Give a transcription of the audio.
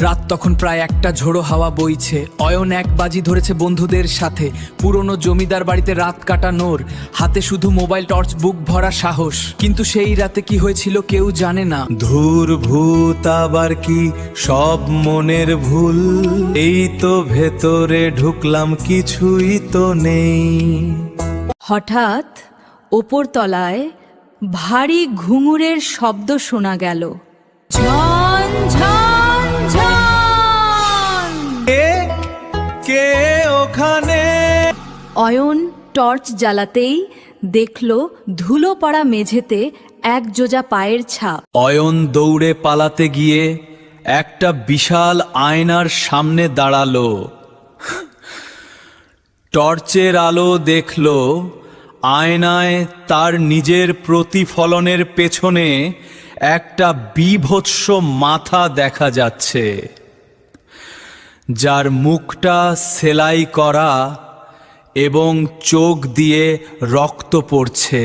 রাত তখন প্রায় একটা, ঝোড়ো হাওয়া বইছে। অয়ন এক বাজি ধরেছে বন্ধুদের সাথে, পুরনো জমিদার বাড়িতে রাত কাটানোর। হাতে শুধু মোবাইল, টর্চ, বুক ভরা সাহস। কিন্তু সেই রাতে কি হয়েছিল কেউ জানে না। ধুর ভূত আবার কি সব মনের ভুল, এই তো ভেতরে ঢুকলাম কিছুই তো নেই। হঠাৎ ওপরতলায় ভারী ঘুঙুরের শব্দ শোনা গেল। ঝন ঝন ঝন। কে ওখানে? অয়ন টর্চ জ্বালাতেই দেখল ধুলো পড়া মেঝেতে এক জোজা পায়ের ছাপ। অয়ন দৌড়ে পালাতে গিয়ে একটা বিশাল আয়নার সামনে দাঁড়ালো। টর্চের আলো দেখল আয়নায় তার নিজের প্রতিফলনের পেছনে একটা বীভৎস মাথা দেখা যাচ্ছে, যার মুখটা সেলাই করা এবং চোখ দিয়ে রক্ত পড়ছে।